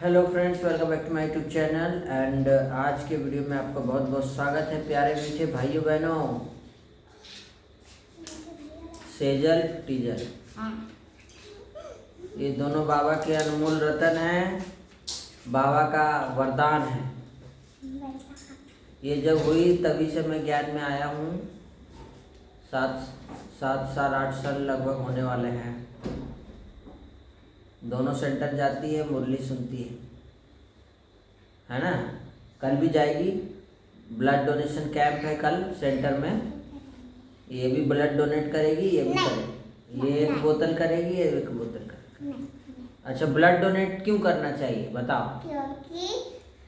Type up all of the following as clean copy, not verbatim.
Hello friends, welcome back to my YouTube channel. And आज के video में आपका बहुत बहुत स्वागत है प्यारे मीठे भाइयों बहनों। सेजल टीजल, ये दोनों बाबा के अनमोल रतन हैं, बाबा का वरदान है। ये जब हुई तभी से मैं ज्ञान में आया हूँ। 7 साल 8 साल लगभग होने वाले हैं। दोनों सेंटर जाती है, मुरली सुनती है ना। कल भी जाएगी, ब्लड डोनेशन कैंप है कल सेंटर में। ये भी ब्लड डोनेट करेगी, ये भी करेगी। ये एक बोतल करेगी, ये एक बोतल करेगी। अच्छा, ब्लड डोनेट क्यों करना चाहिए बताओ? क्योंकि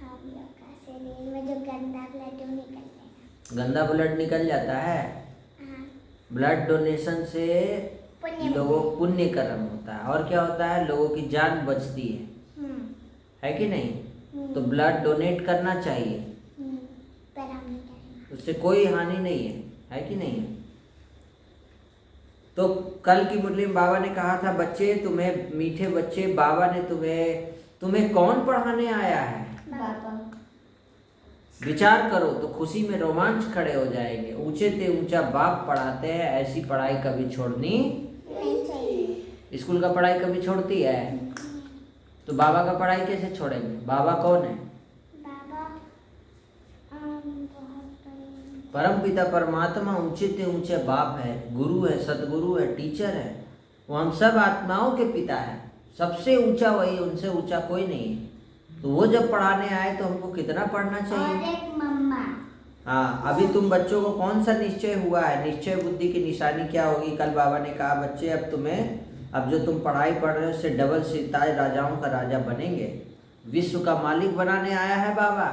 हम लोग का शरीर में जो गंदा ब्लड निकल जाएगा। गंदा ब्लड निकल जाता है। ब्लड डोनेशन से लोगों पुण्य कर्म होता है। और क्या होता है? लोगों की जान बचती है कि नहीं? तो ब्लड डोनेट करना चाहिए, उससे कोई हानि नहीं है कि नहीं? तो कल की मुरली में बाबा ने कहा था, बच्चे तुम्हें, मीठे बच्चे, बाबा ने तुम्हें कौन पढ़ाने आया है? बाबा। विचार करो तो खुशी में रोमांच खड़े हो जाएंगे। ऊंचे से ऊंचा बाप पढ़ाते हैं, ऐसी पढ़ाई कभी छोड़नी नहीं चाहिए। स्कूल का पढ़ाई कभी छोड़ती है? तो बाबा का पढ़ाई कैसे छोड़ेंगे? बाबा कौन है? बाबा परम पिता परमात्मा ऊंचे से ऊंचे बाप है, गुरु है, सदगुरु है, टीचर है। वो हम सब आत्माओं के पिता है। सबसे ऊंचा वही, उनसे ऊंचा कोई नहीं है। तो वो जब पढ़ाने आए तो हमको कितना पढ़ना चाहिए? और एक मम्मा। हाँ, अभी तुम बच्चों को कौन सा निश्चय हुआ है? निश्चय बुद्धि की निशानी क्या होगी? कल बाबा ने कहा, बच्चे अब जो तुम पढ़ाई पढ़ रहे हो उससे डबल सितारे राजाओं का राजा बनेंगे। विश्व का मालिक बनाने आया है बाबा।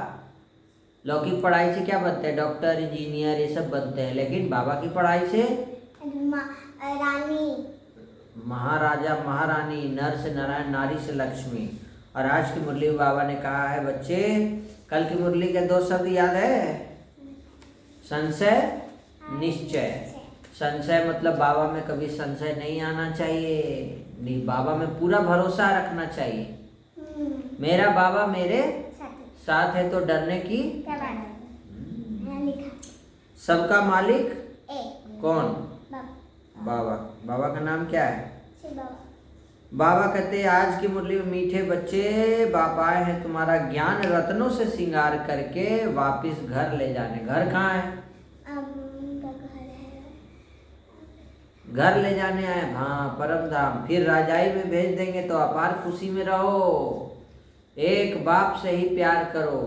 लौकिक पढ़ाई से क्या बनते हैं? डॉक्टर, इंजीनियर, ये सब बनते हैं। लेकिन बाबा की पढ़ाई से रानी, महाराजा, महारानी, नर से नारायण, नारी से लक्ष्मी। और आज की मुरली में बाबा ने कहा है, बच्चे, कल की मुरली के 2 शब्द याद है? संशय, निश्चय। संशय मतलब बाबा में कभी संशय नहीं आना चाहिए। नहीं, बाबा में पूरा भरोसा रखना चाहिए। मेरा बाबा मेरे साथ है तो डरने की। सबका मालिक कौन? बाबा। बाबा का नाम क्या है? बाबा कहते हैं, आज की मुरली में, मीठे बच्चे, बाप आए हैं तुम्हारा ज्ञान रत्नों से श्रृंगार करके वापिस घर ले जाने। घर कहाँ है? घर ले जाने आए। हाँ, परम धाम। फिर राजाई में भेज देंगे तो अपार खुशी में रहो। एक बाप से ही प्यार करो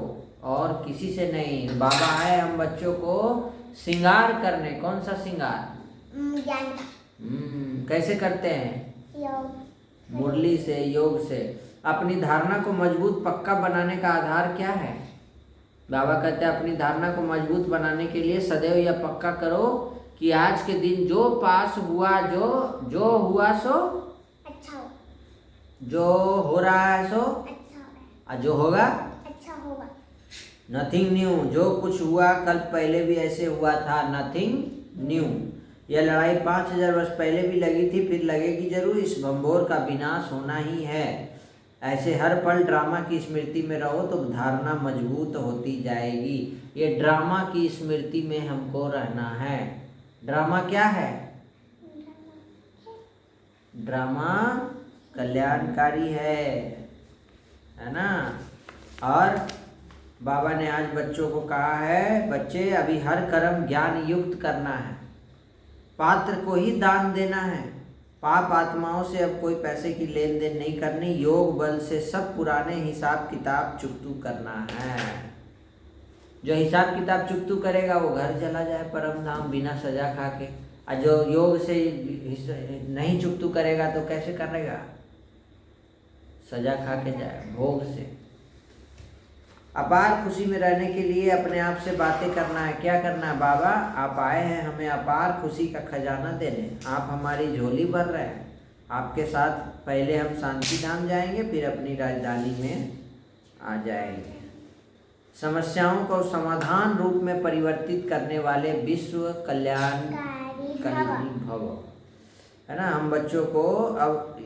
और किसी से नहीं। बाबा आए हम बच्चों को श्रृंगार करने। कौन सा श्रृंगार? कैसे करते हैं? मुरली से, योग से। अपनी धारणा को मजबूत पक्का बनाने का आधार क्या है? बाबा कहते हैं, अपनी धारणा को मजबूत बनाने के लिए सदैव यह पक्का करो कि आज के दिन जो पास हुआ, जो हुआ सो अच्छा हो, जो हो रहा है सो अच्छा हो, और जो होगा अच्छा होगा। Nothing new. जो कुछ हुआ कल पहले भी ऐसे हुआ था, नथिंग न्यू। यह लड़ाई 5000 वर्ष पहले भी लगी थी, फिर लगेगी जरूर। इस भंबोर का विनाश होना ही है। ऐसे हर पल ड्रामा की स्मृति में रहो तो धारणा मजबूत होती जाएगी। ये ड्रामा की स्मृति में हमको रहना है। ड्रामा क्या है? ड्रामा कल्याणकारी है ना। और बाबा ने आज बच्चों को कहा है, बच्चे, अभी हर कर्म ज्ञान युक्त करना है। पात्र को ही दान देना है। पाप आत्माओं से अब कोई पैसे की लेन देन नहीं करनी। योग बल से सब पुराने हिसाब किताब चुकतू करना है। जो हिसाब किताब चुकतू करेगा वो घर चला जाए परम धाम बिना सजा खा के। और जो योग से नहीं चुकतू करेगा तो कैसे करेगा? सजा खा के जाए, भोग से। अपार खुशी में रहने के लिए अपने आप से बातें करना है। क्या करना है? बाबा आप आए हैं हमें अपार खुशी का खजाना देने। आप हमारी झोली भर रहे हैं। आपके साथ पहले हम शांति धाम जाएंगे, फिर अपनी राजधानी में आ जाएंगे। समस्याओं को समाधान रूप में परिवर्तित करने वाले विश्व कल्याणकारी भव, है ना। हम बच्चों को अब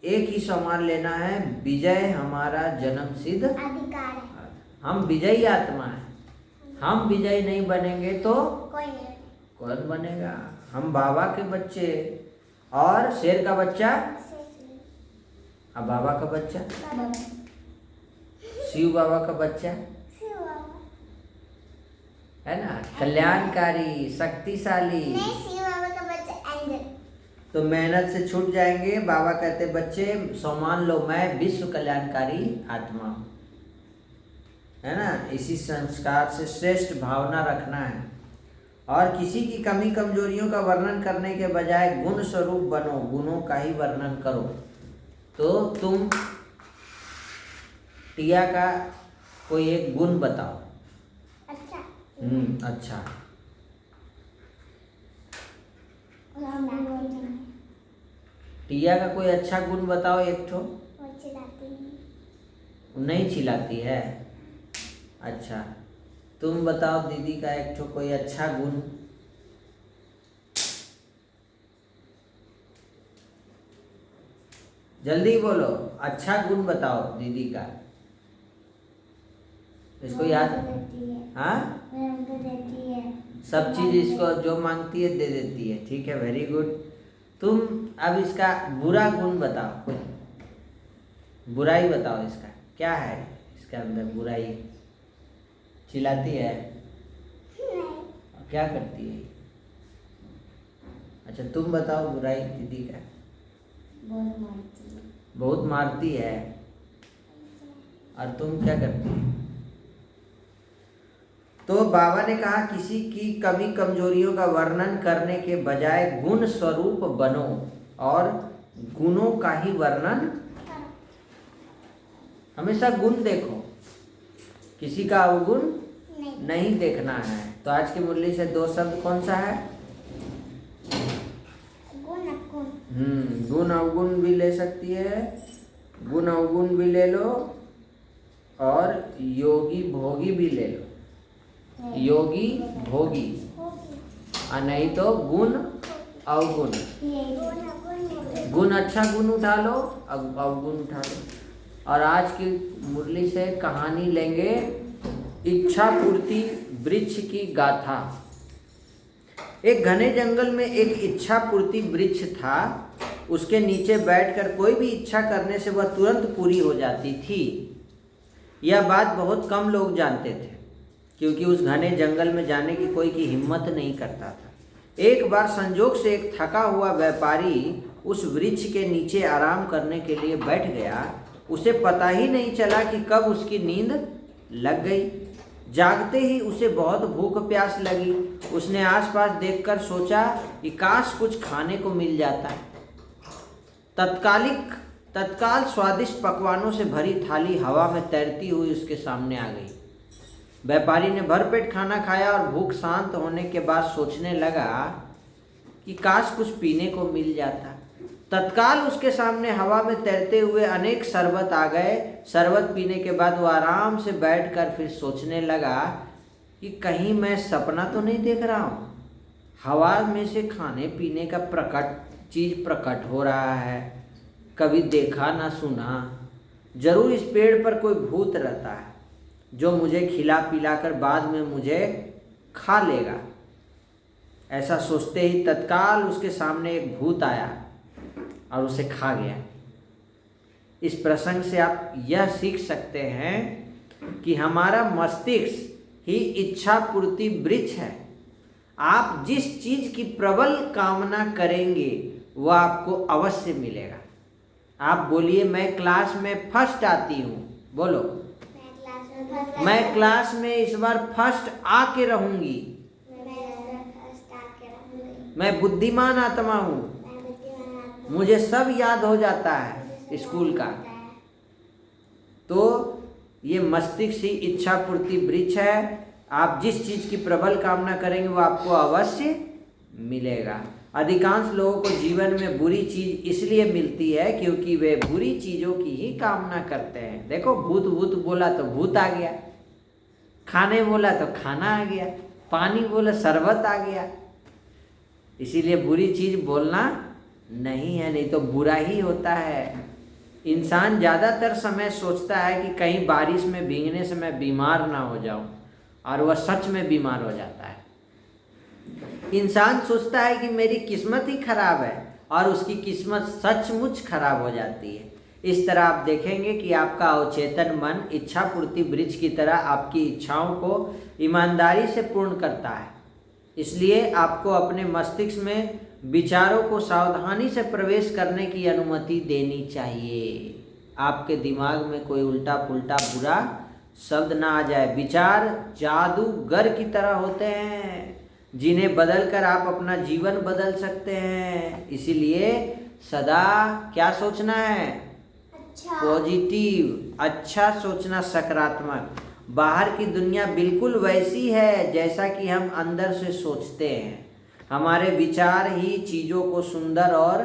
एक ही सम्मान लेना है, विजय हमारा जन्मसिद्ध अधिकार है। हम विजयी आत्मा है। हम विजयी नहीं बनेंगे तो कोई नहीं। कौन बनेगा? हम बाबा के बच्चे, और शेर का बच्चा अब बाबा का बच्चा, शिव बाबा का बच्चा है ना, कल्याणकारी, शक्तिशाली। नहीं, शिव बाबा का बच्चा एंजल। तो मेहनत से छूट जाएंगे। बाबा कहते बच्चे सम्मान लो, मैं विश्व कल्याणकारी आत्मा हूँ, है ना। इसी संस्कार से श्रेष्ठ भावना रखना है, और किसी की कमी कमजोरियों का वर्णन करने के बजाय गुण स्वरूप बनो, गुणों का ही वर्णन करो। तो तुम टिया का कोई एक गुण बताओ। अच्छा। अच्छा। टिया का कोई अच्छा गुण बताओ एक ठो। वो चिल्लाती नहीं चिल्लाती है। अच्छा, तुम बताओ दीदी का एक ठो कोई अच्छा गुण। जल्दी बोलो, अच्छा गुण बताओ दीदी का। इसको याद, हाँ, देती है। सब चीज इसको जो मांगती है दे देती है। ठीक है, वेरी गुड। तुम अब इसका बुरा गुण बताओ, कोई बुराई बताओ इसका, क्या है इसके अंदर बुराई? चिल्लाती है, क्या करती है? अच्छा, तुम बताओ बुराई दीदी का। बहुत मारती है। बहुत मारती है। और तुम क्या करती है? तो बाबा ने कहा किसी की कमी कमजोरियों का वर्णन करने के बजाय गुण स्वरूप बनो, और गुणों का ही वर्णन, हमेशा गुण देखो, किसी का अवगुण नहीं देखना है। तो आज की मुरली से दो शब्द कौन सा है? गुण अवगुण। गुण अवगुण भी ले सकती है, गुण अवगुण भी ले लो, और योगी भोगी भी ले लो। योगी भोगी, और नहीं तो गुण अवगुण। गुण अच्छा गुण उठा लो, अवगुण उठा लो। और आज की मुरली से कहानी लेंगे इच्छा पूर्ति वृक्ष की गाथा। एक घने जंगल में एक इच्छा पूर्ति वृक्ष था। उसके नीचे बैठकर कोई भी इच्छा करने से वह तुरंत पूरी हो जाती थी। यह बात बहुत कम लोग जानते थे, क्योंकि उस घने जंगल में जाने की कोई की हिम्मत नहीं करता था। एक बार संजोग से एक थका हुआ व्यापारी उस वृक्ष के नीचे आराम करने के लिए बैठ गया। उसे पता ही नहीं चला कि कब उसकी नींद लग गई। जागते ही उसे बहुत भूख प्यास लगी। उसने आसपास देखकर सोचा कि काश कुछ खाने को मिल जाता। तत्काल स्वादिष्ट पकवानों से भरी थाली हवा में तैरती हुई उसके सामने आ गई। व्यापारी ने भरपेट खाना खाया और भूख शांत होने के बाद सोचने लगा कि काश कुछ पीने को मिल जाता। तत्काल उसके सामने हवा में तैरते हुए अनेक शरबत आ गए। शरबत पीने के बाद वो आराम से बैठकर फिर सोचने लगा कि कहीं मैं सपना तो नहीं देख रहा हूँ। हवा में से खाने पीने का प्रकट हो रहा है, कभी देखा ना सुना। जरूर इस पेड़ पर कोई भूत रहता है जो मुझे खिला पिलाकर बाद में मुझे खा लेगा। ऐसा सोचते ही तत्काल उसके सामने एक भूत आया और उसे खा गया। इस प्रसंग से आप यह सीख सकते हैं कि हमारा मस्तिष्क ही इच्छा पूर्ति वृक्ष है। आप जिस चीज की प्रबल कामना करेंगे वह आपको अवश्य मिलेगा। आप बोलिए, मैं क्लास में फर्स्ट आती हूँ। बोलो, मैं क्लास में इस बार फर्स्ट आके रहूंगी। मैं बुद्धिमान आत्मा हूँ, मुझे सब याद हो जाता है स्कूल का। तो ये मस्तिष्क ही इच्छा पूर्ति वृक्ष है। आप जिस चीज की प्रबल कामना करेंगे वो आपको अवश्य मिलेगा। अधिकांश लोगों को जीवन में बुरी चीज इसलिए मिलती है क्योंकि वे बुरी चीजों की ही कामना करते हैं। देखो, भूत भूत बोला तो भूत आ गया, खाने बोला तो खाना आ गया, पानी बोला शरबत आ गया। इसीलिए बुरी चीज बोलना नहीं है, नहीं तो बुरा ही होता है। इंसान ज़्यादातर समय सोचता है कि कहीं बारिश में भीगने से मैं बीमार ना हो जाऊं, और वह सच में बीमार हो जाता है। इंसान सोचता है कि मेरी किस्मत ही खराब है, और उसकी किस्मत सचमुच खराब हो जाती है। इस तरह आप देखेंगे कि आपका अवचेतन मन इच्छा पूर्ति वृक्ष की तरह आपकी इच्छाओं को ईमानदारी से पूर्ण करता है। इसलिए आपको अपने मस्तिष्क में विचारों को सावधानी से प्रवेश करने की अनुमति देनी चाहिए। आपके दिमाग में कोई उल्टा पुल्टा बुरा शब्द ना आ जाए। विचार जादूगर की तरह होते हैं, जिन्हें बदलकर आप अपना जीवन बदल सकते हैं। इसीलिए सदा क्या सोचना है? अच्छा। पॉजिटिव, अच्छा सोचना, सकारात्मक। बाहर की दुनिया बिल्कुल वैसी है जैसा कि हम अंदर से सोचते हैं। हमारे विचार ही चीज़ों को सुंदर और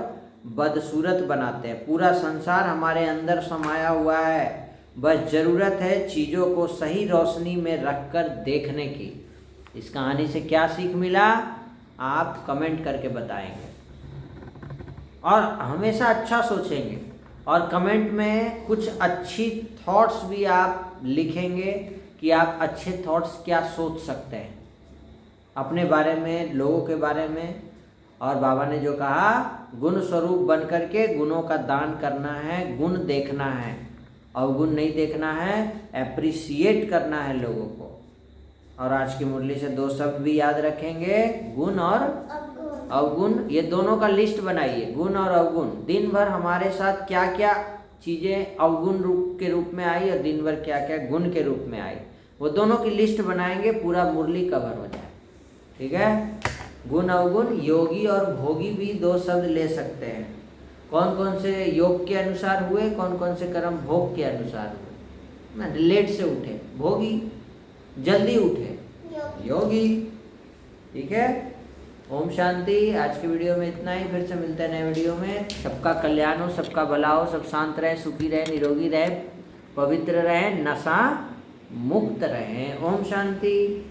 बदसूरत बनाते हैं। पूरा संसार हमारे अंदर समाया हुआ है, बस ज़रूरत है चीज़ों को सही रोशनी में रखकर देखने की। इस कहानी से क्या सीख मिला, आप कमेंट करके बताएंगे, और हमेशा अच्छा सोचेंगे, और कमेंट में कुछ अच्छी थॉट्स भी आप लिखेंगे कि आप अच्छे थॉट्स क्या सोच सकते हैं अपने बारे में, लोगों के बारे में। और बाबा ने जो कहा, गुण स्वरूप बन करके गुणों का दान करना है, गुण देखना है, अवगुण नहीं देखना है, एप्रिसिएट करना है लोगों को। और आज की मुरली से 2 शब्द भी याद रखेंगे, गुण और अवगुण। ये दोनों का लिस्ट बनाइए, गुण और अवगुण। दिन भर हमारे साथ क्या क्या चीज़ें अवगुण रूप के रूप में आई, और दिन भर क्या क्या गुण के रूप में आई, वो दोनों की लिस्ट बनाएंगे, पूरा मुरली कवर हो जाए। ठीक है? गुण अवगुण। योगी और भोगी भी 2 शब्द ले सकते हैं। कौन कौन से योग के अनुसार हुए, कौन कौन से कर्म भोग के अनुसार हुए। मैं लेट से उठे भोगी, जल्दी उठे योगी। ठीक है? ओम शांति। आज की वीडियो में इतना ही, फिर से मिलते हैं नए वीडियो में। सबका कल्याण हो, सबका भला हो, सब शांत रहे, सुखी रहे, निरोगी रहे, पवित्र रहे, नशा मुक्त रहे। ओम शांति।